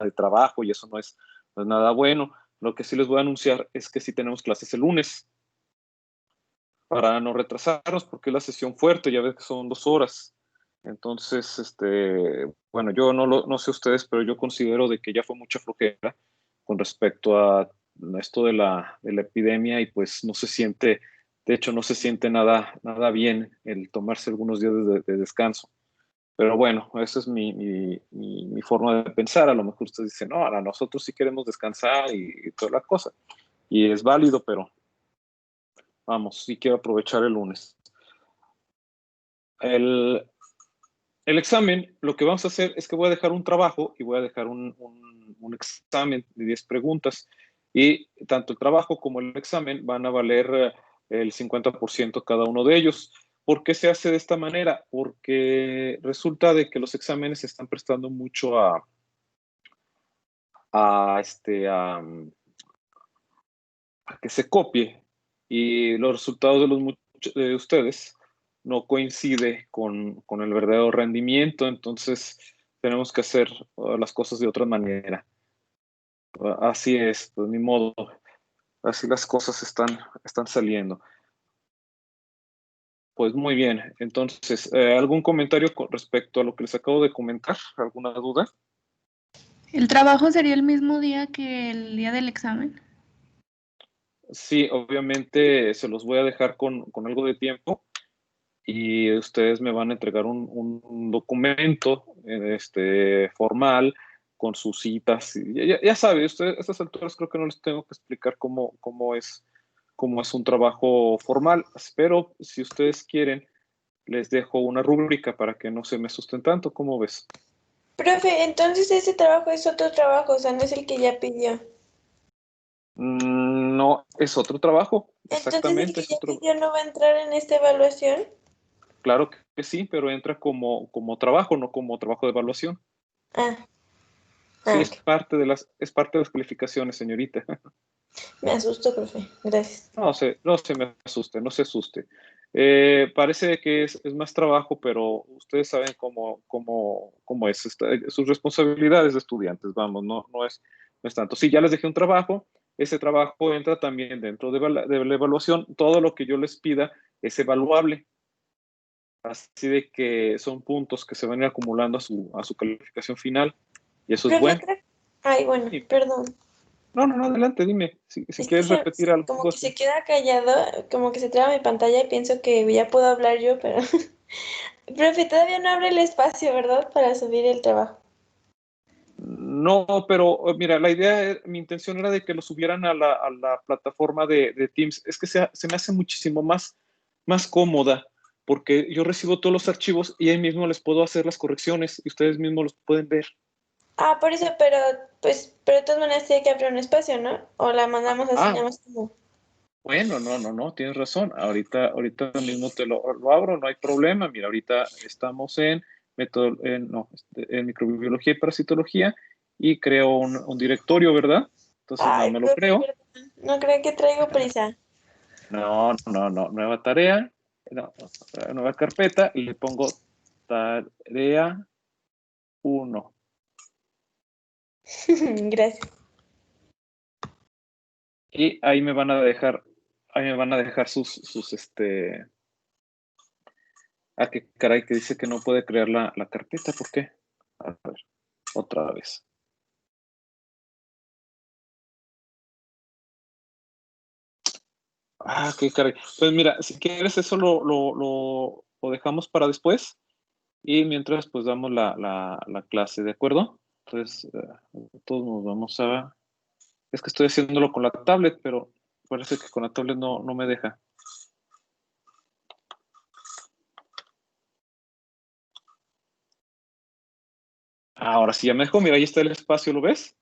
de trabajo y eso no es nada bueno. Lo que sí les voy a anunciar es que sí tenemos clases el lunes para no retrasarnos, porque es la sesión fuerte, ya ves que son 2 horas. Entonces, bueno, yo no sé ustedes, pero yo considero de que ya fue mucha flojera con respecto a esto de la epidemia y pues no se siente, de hecho, no se siente nada bien el tomarse algunos días de descanso. Pero bueno, esa es mi forma de pensar. A lo mejor ustedes dicen, no, ahora nosotros sí queremos descansar y toda la cosa. Y es válido, pero vamos, sí quiero aprovechar el lunes. El, el examen, lo que vamos a hacer es que voy a dejar un trabajo y voy a dejar un examen de 10 preguntas. Y tanto el trabajo como el examen van a valer el 50% cada uno de ellos. ¿Por qué se hace de esta manera? Porque resulta de que los exámenes se están prestando mucho a, a que se copie y los resultados de ustedes no coincide con el verdadero rendimiento, entonces tenemos que hacer las cosas de otra manera. Así es, pues ni modo, así las cosas están saliendo. Pues muy bien, entonces, ¿algún comentario con respecto a lo que les acabo de comentar? ¿Alguna duda? ¿El trabajo sería el mismo día que el día del examen? Sí, obviamente se los voy a dejar con algo de tiempo y ustedes me van a entregar un documento formal con sus citas. Ya sabe, ustedes a estas alturas creo que no les tengo que explicar cómo es un trabajo formal, pero si ustedes quieren, les dejo una rúbrica para que no se me asusten tanto. ¿Cómo ves? Profe, entonces ese trabajo es otro trabajo, o sea, no es el que ya pidió. No, es otro trabajo, Entonces el exactamente, que es ya otro. pidió no va a entrar en esta evaluación. Claro que sí, pero entra como trabajo, no como trabajo de evaluación. Ah, Sí, ok. es parte de las calificaciones, señorita. Me asustó, profe. Gracias. No se me asuste, no se asuste. Parece que es más trabajo, pero ustedes saben cómo es. Sus responsabilidades de estudiantes, vamos, no es tanto. Sí, ya les dejé un trabajo. Ese trabajo entra también dentro de la evaluación. Todo lo que yo les pida es evaluable. Así de que son puntos que se van a ir acumulando a su calificación final. Y eso es Profe, bueno. otra. Ay, bueno, Dime. perdón. No, adelante, dime. Si Es que quieres repetir como algo que así. se queda callado, como que se traba mi pantalla y pienso que ya puedo hablar yo, pero... Profe, todavía no abre el espacio, ¿verdad? Para subir el trabajo. No, pero mira, mi intención era de que lo subieran a la plataforma de Teams. Es que se me hace muchísimo más cómoda, porque yo recibo todos los archivos y ahí mismo les puedo hacer las correcciones y ustedes mismos los pueden ver. Ah, por eso, pero pues, pero de todas maneras tiene que abrir un espacio, ¿no? O la mandamos así nada Ah, más como. bueno, no, tienes razón. Ahorita mismo te lo abro, no hay problema. Mira, ahorita estamos en microbiología y parasitología y creo un directorio, ¿verdad? Entonces, nada, Ay, me lo profe, creo. perdón. No creo que traigo prisa. No, nueva tarea, no, nueva carpeta y le pongo tarea 1. Gracias. Y ahí me van a dejar sus. Ah, qué caray, que dice que no puede crear la carpeta, ¿por qué? A ver, otra vez. Ah, qué caray. Pues mira, si quieres eso lo dejamos para después y mientras pues damos la clase, ¿de acuerdo? Entonces, todos nos vamos a... Es que estoy haciéndolo con la tablet, pero parece que con la tablet no me deja. Ahora sí ya me dejó, mira, ahí está el espacio, ¿lo ves?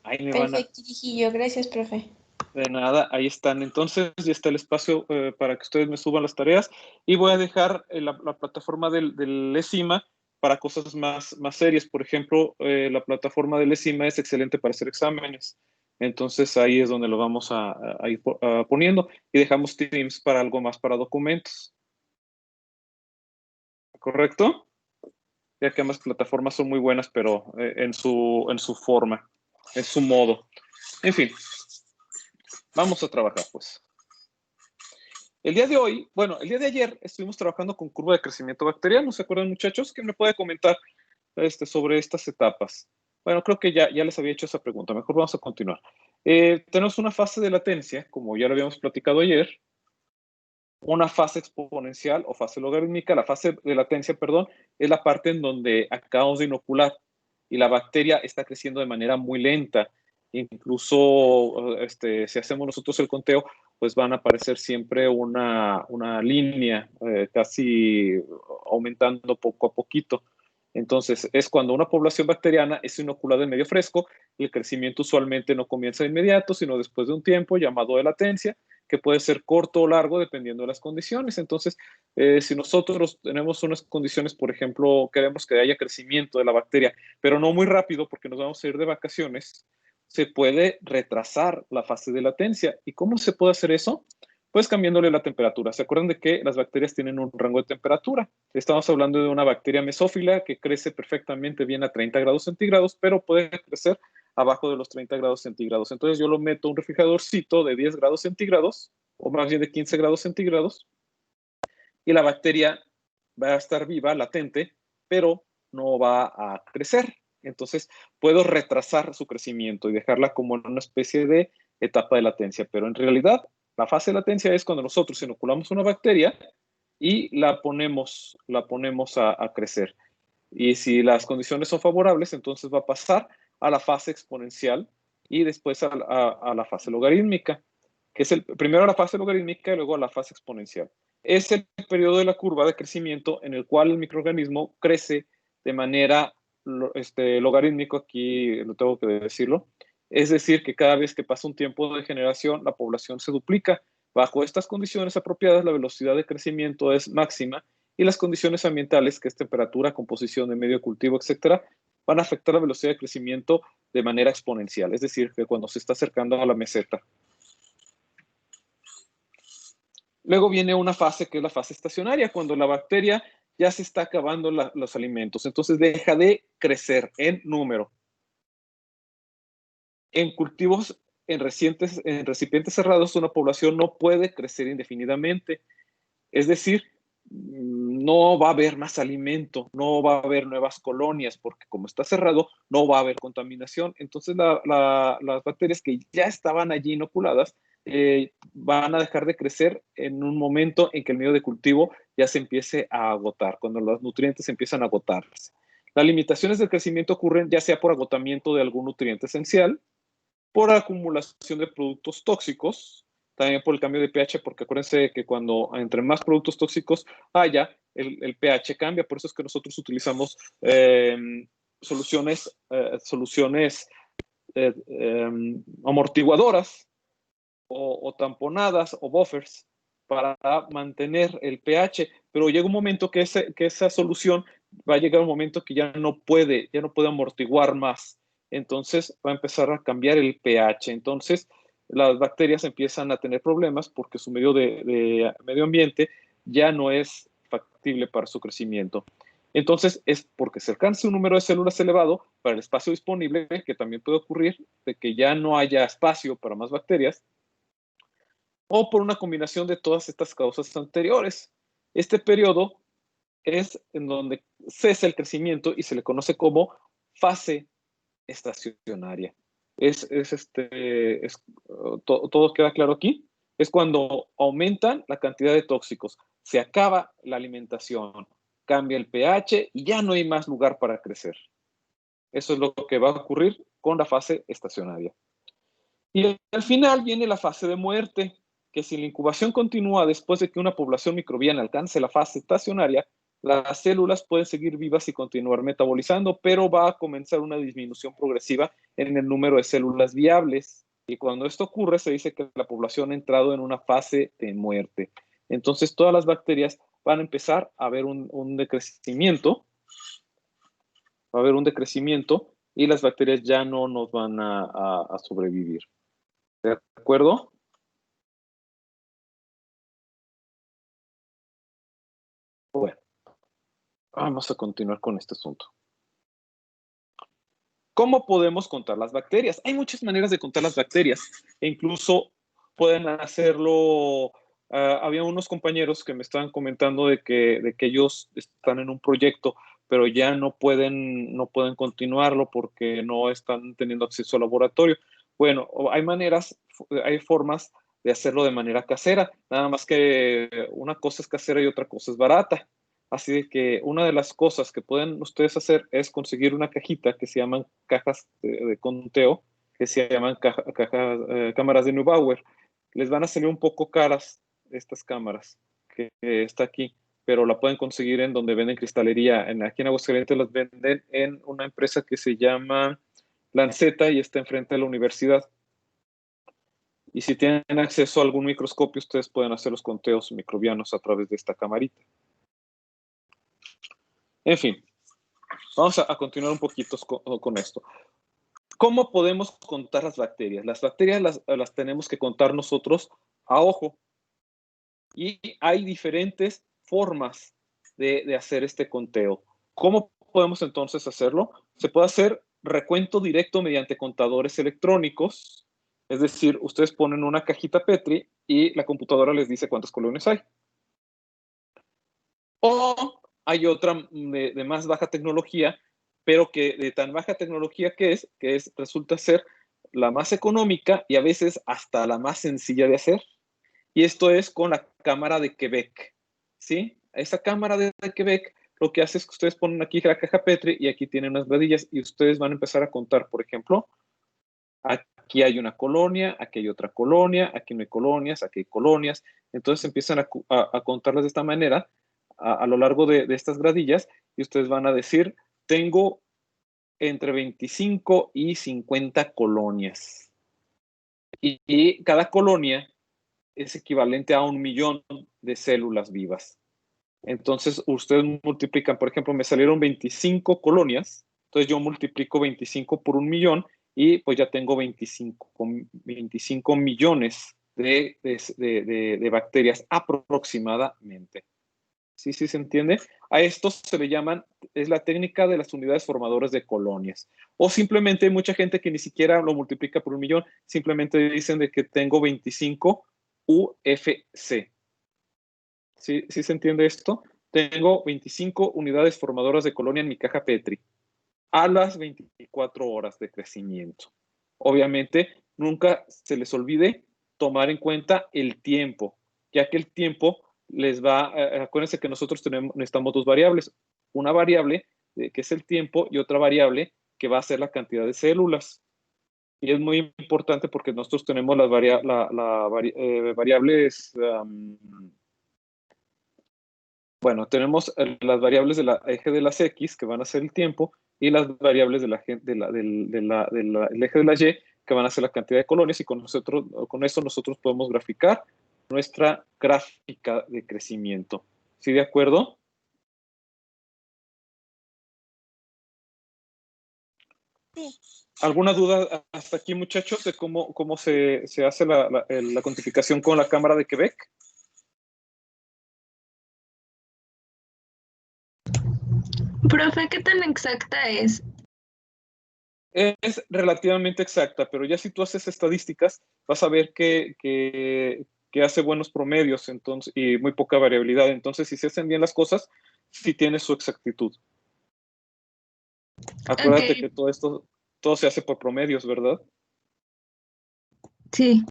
Ahí me van a... Perfecto, Hijillo. Gracias, profe. De nada, ahí están. Entonces ya está el espacio para que ustedes me suban las tareas y voy a dejar la plataforma del ESIMA para cosas más serias. Por ejemplo, la plataforma del ESIMA es excelente para hacer exámenes. Entonces ahí es donde lo vamos a ir poniendo y dejamos Teams para algo más para documentos. ¿Correcto? ya que ambas plataformas son muy buenas, pero en su forma, en su modo. En fin, vamos a trabajar, pues. El día de hoy, bueno, el día de ayer estuvimos trabajando con curva de crecimiento bacteriano. ¿Se acuerdan, muchachos? ¿Quién me puede comentar sobre estas etapas? Bueno, creo que ya les había hecho esa pregunta. Mejor vamos a continuar. Tenemos una fase de latencia, como ya lo habíamos platicado ayer, una fase exponencial o fase logarítmica. La fase de latencia, perdón, es la parte en donde acabamos de inocular y la bacteria está creciendo de manera muy lenta. Incluso si hacemos nosotros el conteo, pues van a aparecer siempre una línea casi aumentando poco a poquito. Entonces, es cuando una población bacteriana es inoculada en medio fresco, y el crecimiento usualmente no comienza de inmediato, sino después de un tiempo llamado de latencia, que puede ser corto o largo dependiendo de las condiciones. Entonces, si nosotros tenemos unas condiciones, por ejemplo, queremos que haya crecimiento de la bacteria, pero no muy rápido porque nos vamos a ir de vacaciones, se puede retrasar la fase de latencia. ¿Y cómo se puede hacer eso? Pues cambiándole la temperatura. ¿Se acuerdan de que las bacterias tienen un rango de temperatura? Estamos hablando de una bacteria mesófila que crece perfectamente bien a 30 grados centígrados, pero puede crecer abajo de los 30 grados centígrados. Entonces yo lo meto a un refrigeradorcito de 10 grados centígrados, o más bien de 15 grados centígrados, y la bacteria va a estar viva, latente, pero no va a crecer. Entonces puedo retrasar su crecimiento y dejarla como en una especie de etapa de latencia, pero en realidad la fase de latencia es cuando nosotros inoculamos una bacteria y la ponemos a crecer. Y si las condiciones son favorables, entonces va a pasar a la fase exponencial y después a la fase logarítmica, que es primero a la fase logarítmica y luego a la fase exponencial. Es el periodo de la curva de crecimiento en el cual el microorganismo crece de manera logarítmico, aquí lo tengo que decirlo, es decir, que cada vez que pasa un tiempo de generación, la población se duplica. Bajo estas condiciones apropiadas, la velocidad de crecimiento es máxima y las condiciones ambientales, que es temperatura, composición de medio de cultivo, etcétera, van a afectar la velocidad de crecimiento de manera exponencial, es decir, que cuando se está acercando a la meseta. Luego viene una fase que es la fase estacionaria, cuando la bacteria ya se está acabando los alimentos, entonces deja de crecer en número. En cultivos, en recipientes cerrados, una población no puede crecer indefinidamente. Es decir, no va a haber más alimento, no va a haber nuevas colonias, porque como está cerrado, no va a haber contaminación. Entonces, las bacterias que ya estaban allí inoculadas van a dejar de crecer en un momento en que el medio de cultivo ya se empiece a agotar, cuando los nutrientes empiezan a agotarse. Las limitaciones del crecimiento ocurren ya sea por agotamiento de algún nutriente esencial, por acumulación de productos tóxicos, también por el cambio de pH, porque acuérdense que cuando entre más productos tóxicos haya, el pH cambia. Por eso es que nosotros utilizamos soluciones amortiguadoras o tamponadas o buffers para mantener el pH, pero llega un momento que esa solución va a llegar un momento que ya no puede amortiguar más. Entonces va a empezar a cambiar el pH. Entonces las bacterias empiezan a tener problemas porque su medio ambiente ya no es factible para su crecimiento. Entonces es porque se alcance un número de células elevado para el espacio disponible, que también puede ocurrir de que ya no haya espacio para más bacterias, o por una combinación de todas estas causas anteriores. Este periodo es en donde cesa el crecimiento y se le conoce como fase estacionaria. ¿Todo queda claro aquí? Es cuando aumentan la cantidad de tóxicos, se acaba la alimentación, cambia el pH y ya no hay más lugar para crecer. Eso es lo que va a ocurrir con la fase estacionaria. Y al final viene la fase de muerte, que si la incubación continúa después de que una población microbiana alcance la fase estacionaria, las células pueden seguir vivas y continuar metabolizando, pero va a comenzar una disminución progresiva en el número de células viables. Y cuando esto ocurre, se dice que la población ha entrado en una fase de muerte. Entonces, todas las bacterias van a empezar a ver un decrecimiento, va a haber un decrecimiento y las bacterias ya no nos van a sobrevivir. ¿De acuerdo? Bueno, Vamos a continuar con este asunto. ¿Cómo podemos contar las bacterias? Hay muchas maneras de contar las bacterias e incluso pueden hacerlo. Había unos compañeros que me estaban comentando de que ellos están en un proyecto, pero ya no pueden continuarlo porque no están teniendo acceso al laboratorio. Bueno, hay formas de hacerlo de manera casera, nada más que una cosa es casera y otra cosa es barata. Así de que una de las cosas que pueden ustedes hacer es conseguir una cajita que se llaman cajas de conteo, que se llaman cámaras de Neubauer. Les van a salir un poco caras estas cámaras que está aquí, pero la pueden conseguir en donde venden cristalería. Aquí en Aguascalientes las venden en una empresa que se llama Lanceta y está enfrente de la universidad. Y si tienen acceso a algún microscopio, ustedes pueden hacer los conteos microbianos a través de esta camarita. En fin, vamos a continuar un poquito con esto. ¿Cómo podemos contar las bacterias? Las bacterias las tenemos que contar nosotros a ojo. Y hay diferentes formas de hacer este conteo. ¿Cómo podemos entonces hacerlo? Se puede hacer recuento directo mediante contadores electrónicos. Es decir, ustedes ponen una cajita Petri y la computadora les dice cuántas colonias hay. O hay otra de más baja tecnología, pero que de tan baja tecnología que resulta ser la más económica y a veces hasta la más sencilla de hacer. Y esto es con la cámara de Quebec, ¿sí? Esa cámara de Quebec lo que hace es que ustedes ponen aquí la caja Petri y aquí tienen unas gradillas y ustedes van a empezar a contar, por ejemplo, aquí hay una colonia, aquí hay otra colonia, aquí no hay colonias, aquí hay colonias. Entonces empiezan a contarlas de esta manera a lo largo de estas gradillas y ustedes van a decir, tengo entre 25 y 50 colonias. Y cada colonia es equivalente a 1 millón de células vivas. Entonces, ustedes multiplican, por ejemplo, me salieron 25 colonias, entonces yo multiplico 25 por 1 millón y pues ya tengo 25 millones de bacterias aproximadamente. ¿Sí se entiende? A esto se le llaman, es la técnica de las unidades formadoras de colonias. O simplemente hay mucha gente que ni siquiera lo multiplica por 1 millón, simplemente dicen de que tengo 25 UFC. ¿Sí se entiende esto? Tengo 25 unidades formadoras de colonia en mi caja Petri a las 24 horas de crecimiento. Obviamente, nunca se les olvide tomar en cuenta el tiempo, ya que el tiempo les va, acuérdense que nosotros necesitamos dos variables, una variable que es el tiempo y otra variable que va a ser la cantidad de células. Y es muy importante porque nosotros tenemos las variables, bueno, tenemos las variables del eje de las X, que van a ser el tiempo, y las variables del eje de las Y, que van a ser la cantidad de colonias, y con eso nosotros podemos graficar nuestra gráfica de crecimiento. ¿Sí de acuerdo? Sí. ¿Alguna duda hasta aquí, muchachos, de cómo se hace la cuantificación con la Cámara de Quebec? Profe, ¿qué tan exacta es? Es relativamente exacta, pero ya si tú haces estadísticas, vas a ver que hace buenos promedios entonces, y muy poca variabilidad. Entonces, si se hacen bien las cosas, sí tiene su exactitud. Acuérdate Ok, que todo se hace por promedios, ¿verdad? sí.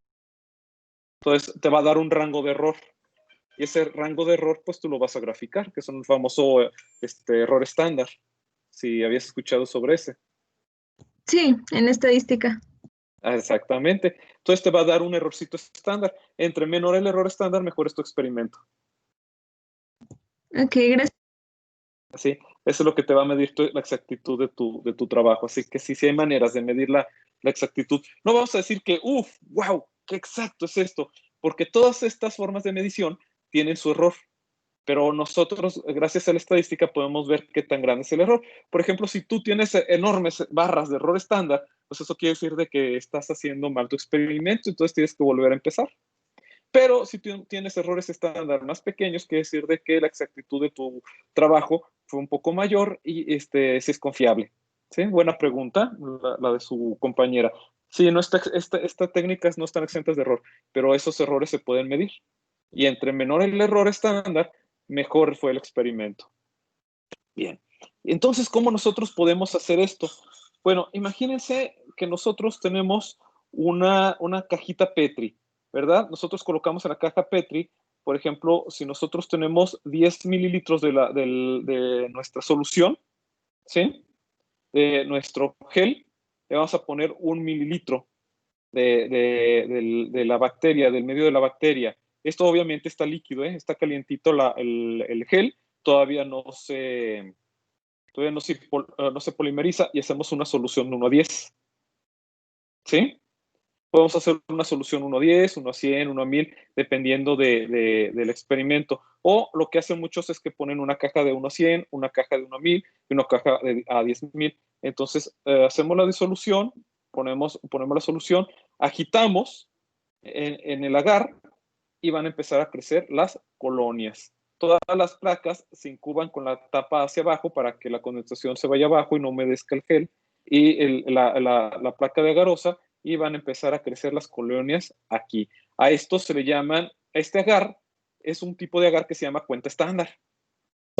Entonces, te va a dar un rango de error. Y ese rango de error, pues tú lo vas a graficar, que es un famoso error estándar. Si habías escuchado sobre ese. Sí, en estadística. Exactamente. Entonces te va a dar un errorcito estándar. Entre menor el error estándar, mejor es tu experimento. Ok, gracias. ¿Sí? Eso es lo que te va a medir la exactitud de tu trabajo. Así que sí hay maneras de medir la exactitud. No vamos a decir que, wow, qué exacto es esto, porque todas estas formas de medición tienen su error. Pero nosotros, gracias a la estadística, podemos ver qué tan grande es el error. Por ejemplo, si tú tienes enormes barras de error estándar, pues eso quiere decir de que estás haciendo mal tu experimento, entonces tienes que volver a empezar. Pero si tú tienes errores estándar más pequeños, quiere decir de que la exactitud de tu trabajo fue un poco mayor y si es confiable. ¿Sí? Buena pregunta, la de su compañera. Sí, no estas técnicas no están exentas de error, pero esos errores se pueden medir. Y entre menor el error estándar, mejor fue el experimento. Bien. Entonces, ¿cómo nosotros podemos hacer esto? Bueno, imagínense que nosotros tenemos una cajita Petri, ¿verdad? Nosotros colocamos en la caja Petri, por ejemplo, si nosotros tenemos 10 mililitros de nuestra solución, ¿sí? De nuestro gel, le vamos a poner 1 mililitro de la bacteria, del medio de la bacteria. Esto obviamente está líquido, ¿eh? Está calientito el gel, todavía no se polimeriza y hacemos una solución 1:10. ¿Sí? Podemos hacer una solución 1:10, 1:100, 1:1000, dependiendo del experimento. O lo que hacen muchos es que ponen una caja de 1:100, una caja de 1:1000 y una caja a 10,000. Entonces, hacemos la disolución, ponemos la solución, agitamos en el agar y van a empezar a crecer las colonias. Todas las placas se incuban con la tapa hacia abajo para que la condensación se vaya abajo y no humedezca el gel. Y la placa de agarosa y van a empezar a crecer las colonias aquí. A esto se le llaman, este agar es un tipo de agar que se llama cuenta estándar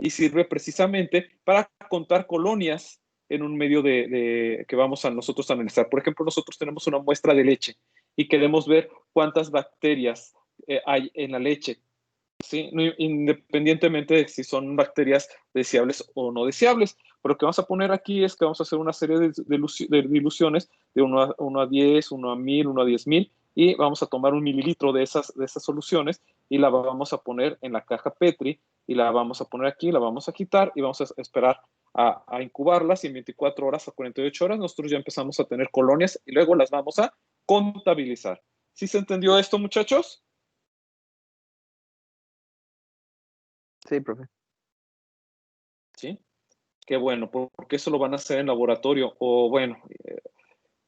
y sirve precisamente para contar colonias en un medio que vamos a nosotros a analizar. Por ejemplo, nosotros tenemos una muestra de leche y queremos ver cuántas bacterias hay en la leche, ¿sí? Independientemente de si son bacterias deseables o no deseables. Pero lo que vamos a poner aquí es que vamos a hacer una serie de diluciones de 1:10, 1:1000, 1:10,000 y vamos a tomar 1 mililitro de esas soluciones y la vamos a poner en la caja Petri y la vamos a poner aquí, la vamos a quitar y vamos a esperar a incubarlas y en 24 horas a 48 horas nosotros ya empezamos a tener colonias y luego las vamos a contabilizar. ¿Sí se entendió esto, muchachos? Sí, profe. ¿Sí? Qué bueno, porque eso lo van a hacer en laboratorio. O bueno,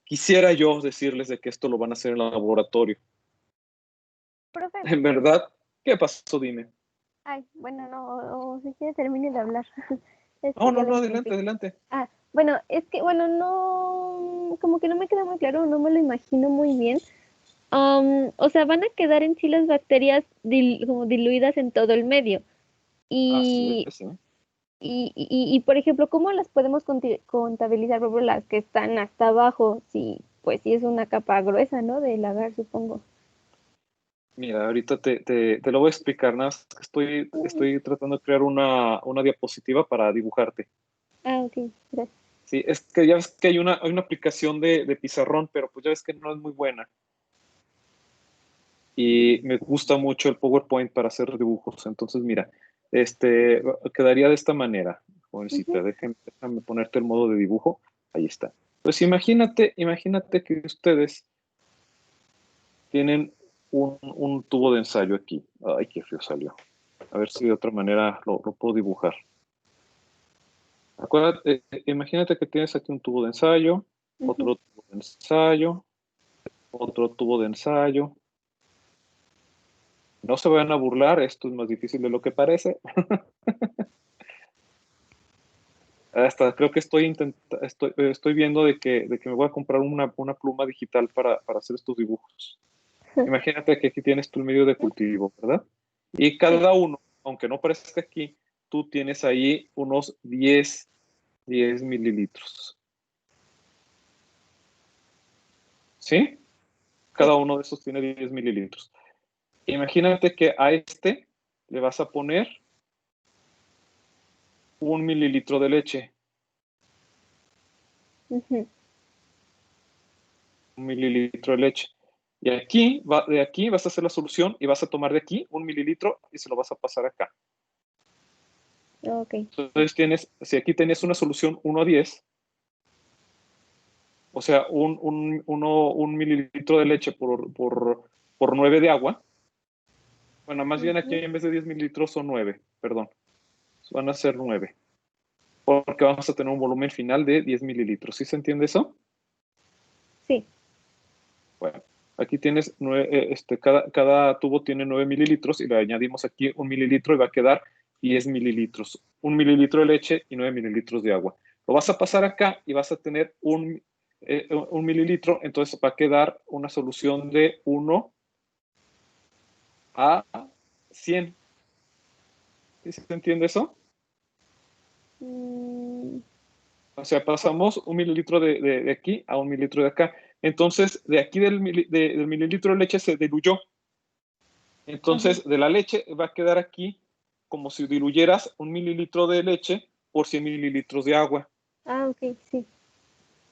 quisiera yo decirles de que esto lo van a hacer en laboratorio. Profe. ¿En verdad? ¿Qué pasó? Dime. Ay, bueno, no, o si quiere termine de hablar. No, adelante. Ah, bueno, es que, bueno, no, como que no me queda muy claro, no me lo imagino muy bien. O sea, van a quedar en sí las bacterias como diluidas en todo el medio. Así Y, es, sí. por ejemplo, ¿cómo las podemos contabilizar? Por ejemplo, las que están hasta abajo, sí, pues sí es una capa gruesa, ¿no? Del agar, supongo. Mira, ahorita te lo voy a explicar. Nada más que estoy tratando de crear una diapositiva para dibujarte. Ah, ok, gracias. Sí, es que ya ves que hay una aplicación de pizarrón, pero pues ya ves que no es muy buena. Y me gusta mucho el PowerPoint para hacer dibujos. Entonces, mira, quedaría de esta manera. Jovencita, déjame ponerte el modo de dibujo. Ahí está. Pues imagínate que ustedes tienen un tubo de ensayo aquí. Ay, qué feo salió. A ver si de otra manera lo puedo dibujar. Acuérdate, imagínate que tienes aquí un tubo de ensayo, otro tubo de ensayo, otro tubo de ensayo. No se vayan a burlar, esto es más difícil de lo que parece. Hasta creo que estoy viendo de que me voy a comprar una pluma digital para hacer estos dibujos. Imagínate que aquí tienes tu medio de cultivo, ¿verdad? Y cada uno, aunque no parezca aquí, tú tienes ahí unos 10 mililitros. ¿Sí? Cada uno de esos tiene 10 mililitros. Imagínate que a le vas a poner 1 mililitro de leche. 1 mililitro de leche. Y de aquí vas a hacer la solución y vas a tomar de aquí 1 mililitro y se lo vas a pasar acá. Ok. Entonces si aquí tienes una solución 1:10, o sea, un mililitro de leche por 9 de agua. Bueno, más bien aquí en vez de 10 mililitros son 9, perdón. Van a ser 9. Porque vamos a tener un volumen final de 10 mililitros. ¿Sí se entiende eso? Sí. Bueno, aquí tienes, cada tubo tiene 9 mililitros y le añadimos aquí 1 mililitro y va a quedar 10 mililitros. 1 mililitro de leche y 9 mililitros de agua. Lo vas a pasar acá y vas a tener un mililitro, entonces va a quedar una solución de 1 a 100. ¿Sí se entiende eso? Mm, O sea, pasamos 1 mililitro de aquí a 1 mililitro de acá. Entonces, de aquí del mililitro de leche se diluyó. Entonces, de la leche va a quedar aquí como si diluyeras 1 mililitro de leche por 100 mililitros de agua. ok, sí.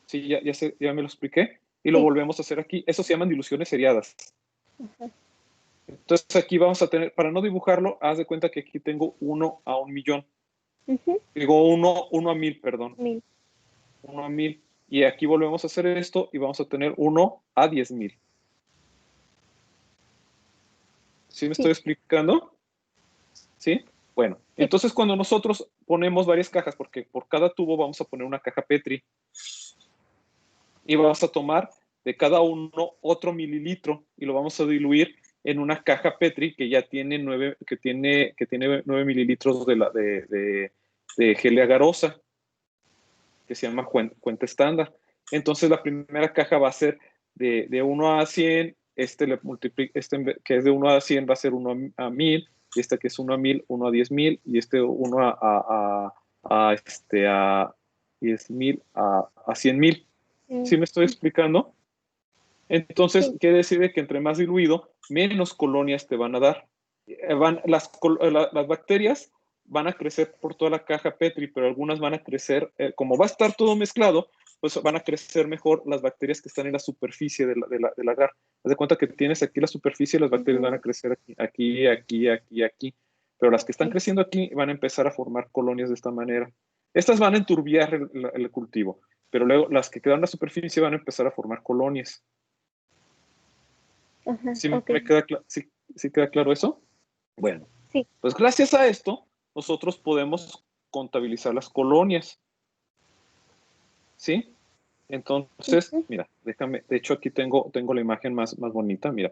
Sí, ya me lo expliqué. Y lo Sí. volvemos a hacer aquí. Eso se llaman diluciones seriadas. Ajá. Entonces, aquí vamos a tener, para no dibujarlo, haz de cuenta que aquí tengo 1 a 1 millón. Ujú, Digo 1 a 1000, perdón. 1000. 1 a 1000. Y aquí volvemos a hacer esto y vamos a tener 1 a 10,000. ¿Sí me Sí. estoy explicando? ¿Sí? Bueno, Sí. entonces cuando nosotros ponemos varias cajas, porque por cada tubo vamos a poner una caja Petri, y vamos a tomar de cada uno otro mililitro y lo vamos a diluir en una caja Petri que ya tiene 9 mililitros de gel agarosa, que se llama cuenta estándar. Entonces la primera caja va a ser de 1 a 100, le multiplica, que es de 1 a 100 va a ser 1 a 1000, y esta que es 1 a 1000, 1 a 10,000, y 1 a 10,000 a 100,000. ¿Sí me estoy explicando? Entonces, Sí. quiere decir que entre más diluido, menos colonias te van a dar. Las bacterias van a crecer por toda la caja Petri, pero algunas van a crecer, como va a estar todo mezclado, pues van a crecer mejor las bacterias que están en la superficie del agar. Haz de cuenta que tienes aquí la superficie y las bacterias van a crecer aquí. Pero las que están Ok. creciendo aquí van a empezar a formar colonias de esta manera. Estas van a enturbiar el cultivo, pero luego las que quedan en la superficie van a empezar a formar colonias. Ajá, ¿Sí ok. me queda sí queda claro eso? Bueno, Sí. pues gracias a esto, nosotros podemos contabilizar las colonias. ¿Sí? Entonces, Ujú, mira, déjame, de hecho aquí tengo la imagen más bonita, mira.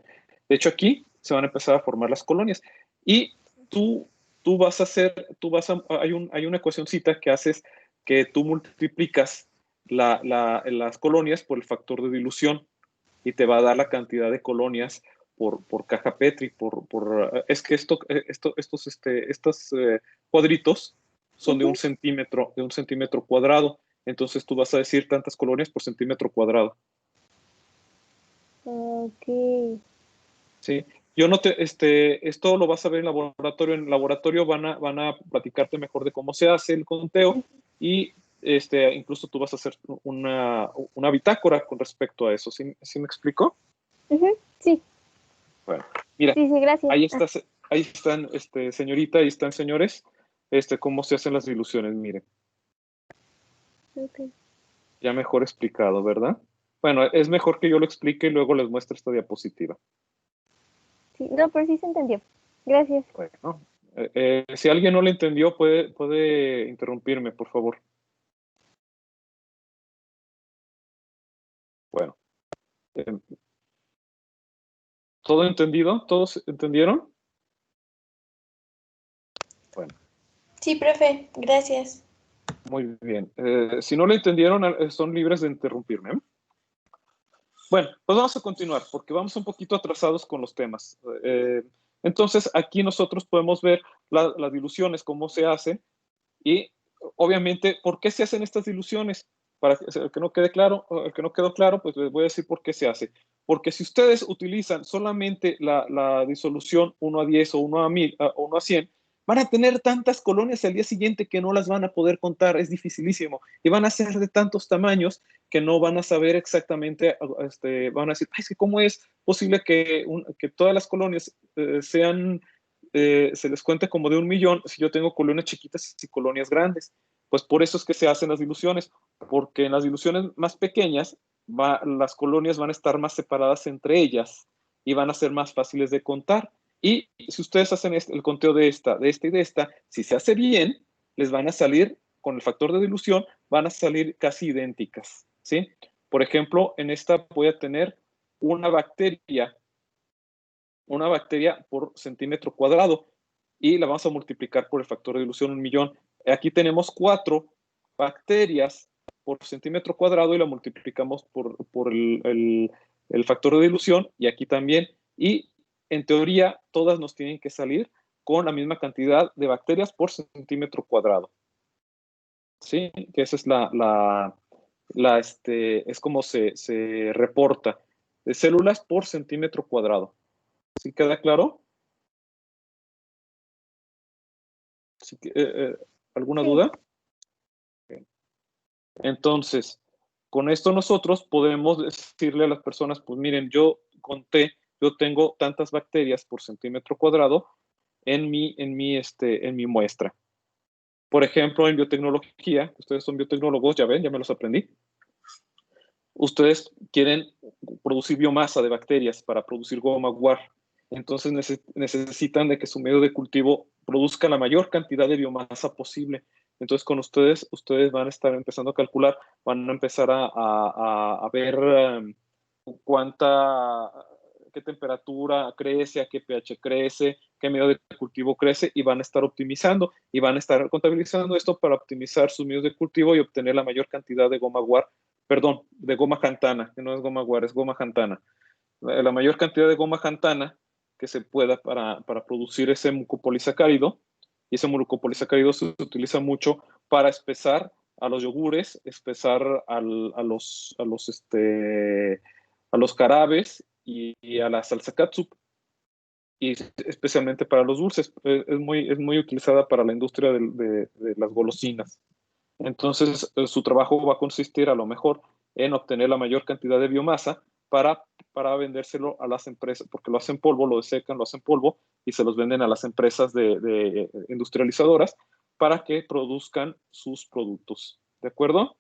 De hecho aquí se van a empezar a formar las colonias. Y tú vas a hacer, hay una ecuacioncita que haces que tú multiplicas las colonias por el factor de dilución y te va a dar la cantidad de colonias por caja Petri, es que estos cuadritos son de ujú. 1 centímetro cuadrado. Entonces tú vas a decir tantas colonias por centímetro cuadrado. Ok. ¿Sí? Yo no esto lo vas a ver en laboratorio. En laboratorio van a platicarte mejor de cómo se hace el conteo y incluso tú vas a hacer una bitácora con respecto a eso. ¿Sí me explico? Ujú, sí, Bueno, mira, sí, sí, gracias. ahí están, señorita, ahí están, señores, cómo se hacen las diluciones, miren, Ok. ya mejor explicado, ¿verdad? Bueno, es mejor que yo lo explique y luego les muestre esta diapositiva. Sí, no, pero sí se entendió. Gracias. Bueno, si alguien no lo entendió, puede interrumpirme, por favor. Bueno, eh, ¿todo entendido? ¿Todos entendieron? Bueno, Sí, profe, gracias. muy bien. Si no lo entendieron, son libres de interrumpirme. Bueno, pues vamos a continuar porque vamos un poquito atrasados con los temas. Entonces, aquí nosotros podemos ver las diluciones, cómo se hacen y, obviamente, ¿por qué se hacen estas diluciones? Para que no quede claro, el que no quedó claro, pues les voy a decir por qué se hace. Porque si ustedes utilizan solamente la disolución 1 a 10 o 1 a 1000 o 1 a 100, van a tener tantas colonias al día siguiente que no las van a poder contar, es dificilísimo. Y van a ser de tantos tamaños que no van a saber exactamente, van a decir, es que cómo es posible que todas las colonias se les cuente como de 1 millón si yo tengo colonias chiquitas y colonias grandes. Pues por eso es que se hacen las diluciones, porque en las diluciones más pequeñas las colonias van a estar más separadas entre ellas y van a ser más fáciles de contar. Y si ustedes hacen el conteo de esta y de esta, si se hace bien, les van a salir, con el factor de dilución, van a salir casi idénticas, ¿sí? Por ejemplo, en esta voy a tener una bacteria por centímetro cuadrado. y la vamos a multiplicar por el factor de dilución 1.000.000. Aquí tenemos 4 bacterias por centímetro cuadrado y la multiplicamos por el factor de dilución, y aquí también. Y en teoría todas nos tienen que salir con la misma cantidad de bacterias por centímetro cuadrado. ¿Sí? Que esa es es como se reporta, de células por centímetro cuadrado. ¿Sí queda claro? ¿Sí, ¿alguna Sí. duda? Okay. Entonces, con esto nosotros podemos decirle a las personas, pues miren, yo conté, yo tengo tantas bacterias por centímetro cuadrado en mi muestra. Por ejemplo, en biotecnología, ustedes son biotecnólogos, ya ven, ya me los aprendí. Ustedes quieren producir biomasa de bacterias para producir goma guar. Entonces necesitan de que su medio de cultivo produzca la mayor cantidad de biomasa posible. Entonces con ustedes van a estar empezando a calcular, van a empezar a ver qué temperatura crece, a qué pH crece, qué medio de cultivo crece, y van a estar optimizando y van a estar contabilizando esto para optimizar sus medios de cultivo y obtener la mayor cantidad de goma guar, perdón, de goma xanthana, que no es goma guar, es goma xanthana. La mayor cantidad de goma xanthana que se pueda para producir ese mucopolisacárido, y ese mucopolisacárido se utiliza mucho para espesar a los yogures, espesar a los carabes y a la salsa catsup, y especialmente para los dulces. Es muy utilizada para la industria de las golosinas. Entonces, su trabajo va a consistir a lo mejor en obtener la mayor cantidad de biomasa para vendérselo a las empresas, porque lo hacen polvo, lo desecan, lo hacen polvo y se los venden a las empresas de industrializadoras para que produzcan sus productos. ¿De acuerdo?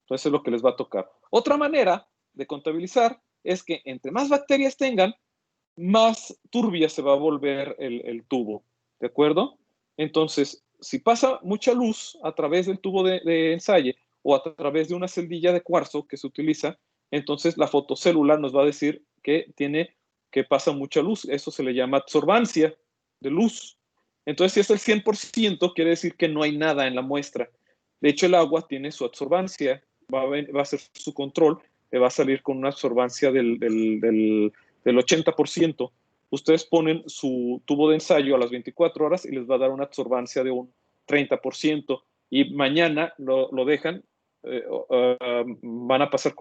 Entonces es lo que les va a tocar. Otra manera de contabilizar es que entre más bacterias tengan, más turbia se va a volver el tubo. ¿De acuerdo? Entonces, si pasa mucha luz a través del tubo de ensayo o a través de una celdilla de cuarzo que se utiliza, entonces la fotocélula nos va a decir que pasa mucha luz. Eso se le llama absorbancia de luz. Entonces, si es el 100%, quiere decir que no hay nada en la muestra. De hecho, el agua tiene su absorbancia, va a ser su control, le va a salir con una absorbancia del 80%. Ustedes ponen su tubo de ensayo a las 24 horas y les va a dar una absorbancia de un 30%, y mañana lo dejan, van a pasar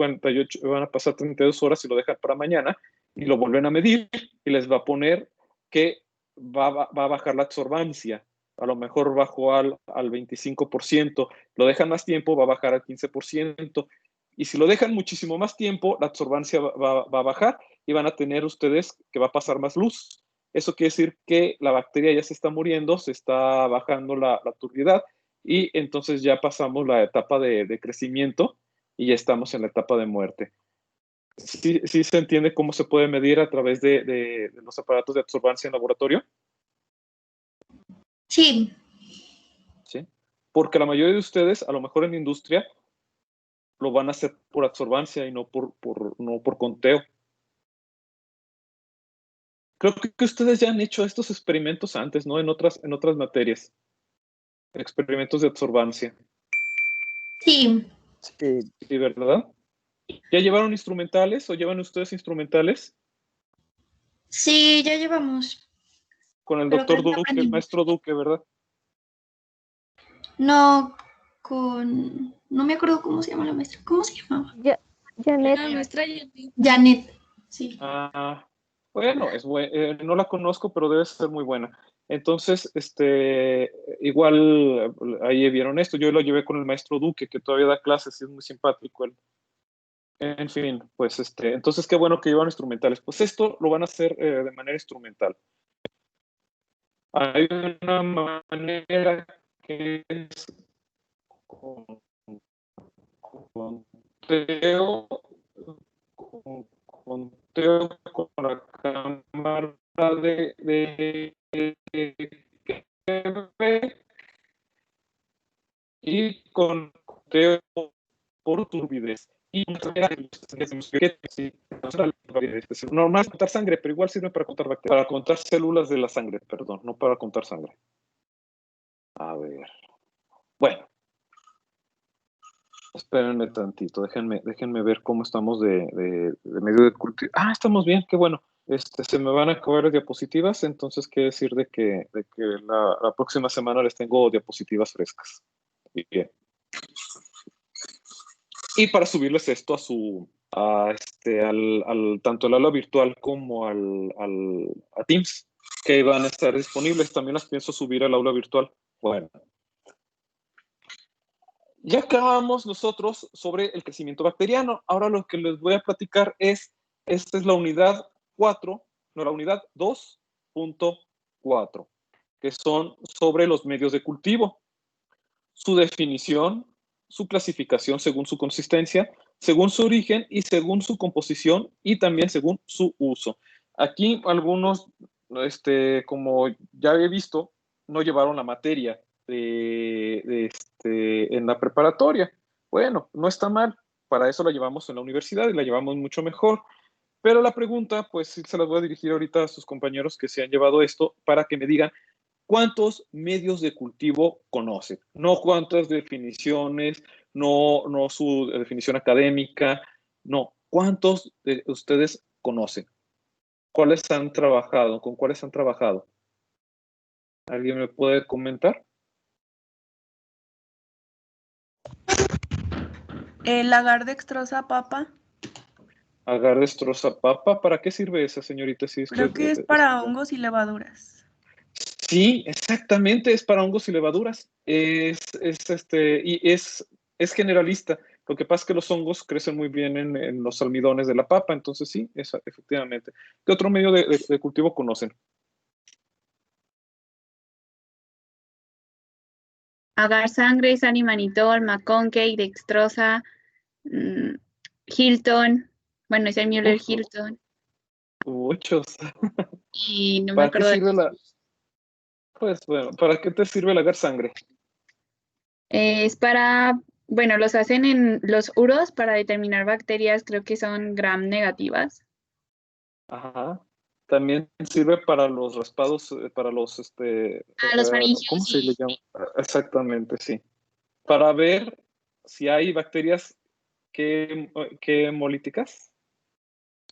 32 horas y lo dejan para mañana y lo vuelven a medir y les va a poner que va a bajar la absorbancia. A lo mejor bajó al 25%, lo dejan más tiempo, va a bajar al 15%, y si lo dejan muchísimo más tiempo, la absorbancia va a bajar y van a tener ustedes que va a pasar más luz. Eso quiere decir que la bacteria ya se está muriendo, se está bajando la turbiedad, y entonces ya pasamos la etapa de crecimiento y ya estamos en la etapa de muerte. ¿Sí se entiende cómo se puede medir a través de los aparatos de absorbancia en laboratorio? Sí. ¿Sí? Porque la mayoría de ustedes, a lo mejor en la industria, lo van a hacer por absorbancia y no por conteo. Creo que ustedes ya han hecho estos experimentos antes, ¿no? En otras materias. Experimentos de absorbancia. Sí. Sí, ¿verdad? ¿Ya llevaron instrumentales o llevan ustedes instrumentales? Sí, ya llevamos. Con el Pero doctor creo que Duque, el aprendimos. maestro Duque, ¿verdad? No, no me acuerdo cómo se llama la maestra. ¿Cómo se llamaba? Janet. La maestra Janet. Sí. Bueno, no la conozco, pero debe ser muy buena. Entonces, igual ahí vieron esto. Yo lo llevé con el maestro Duque, que todavía da clases y es muy simpático él. En fin, pues entonces qué bueno que llevan instrumentales. Pues esto lo van a hacer de manera instrumental. Hay una manera que es con conteo con la cámara de y con conteo por turbidez. Sí, normal es contar sangre, pero igual sirve para contar bacterias, para contar células de la sangre, perdón, no para contar sangre. A ver. Bueno. Espérenme tantito, déjenme ver cómo estamos de medio de cultivo. Ah, estamos bien, qué bueno. Se me van a acabar las diapositivas, entonces quiere decir de que la próxima semana les tengo diapositivas frescas. Bien. Y para subirles esto tanto al aula virtual como a Teams, que van a estar disponibles. También las pienso subir al aula virtual. Bueno. Ya acabamos nosotros sobre el crecimiento bacteriano. Ahora lo que les voy a platicar esta es la unidad 4, no, la unidad 2.4, que son sobre los medios de cultivo. Su definición, su clasificación según su consistencia, según su origen y según su composición y también según su uso. Aquí algunos, como ya he visto, no llevaron la materia en la preparatoria. Bueno, no está mal, para eso la llevamos en la universidad y la llevamos mucho mejor. Pero la pregunta, pues sí se las voy a dirigir ahorita a sus compañeros que se han llevado esto para que me digan cuántos medios de cultivo conocen, no cuántas definiciones, no su definición académica, no, cuántos de ustedes conocen, cuáles han trabajado, con cuáles han trabajado. ¿Alguien me puede comentar? El agar dextrosa papa. Agar dextrosa papa, ¿para qué sirve esa, señorita? Si Creo que es para hongos y levaduras. Sí, exactamente, es para hongos y levaduras. Es generalista. Lo que pasa es que los hongos crecen muy bien en los almidones de la papa, entonces sí, efectivamente. ¿Qué otro medio de cultivo conocen? Agar sangre, Sanimanitol, McConkey, dextrosa, Hilton, bueno, es el Müller Hilton. Muchos. Y no me ¿Para qué acuerdo sirve Pues bueno, ¿para qué te sirve el agar sangre? Es para, bueno, los hacen en los uros para determinar bacterias, creo que son gram negativas. Ajá. También sirve para los raspados, para los, los faringios. ¿cómo se le llama? Exactamente, sí. Para ver si hay bacterias que hemolíticas.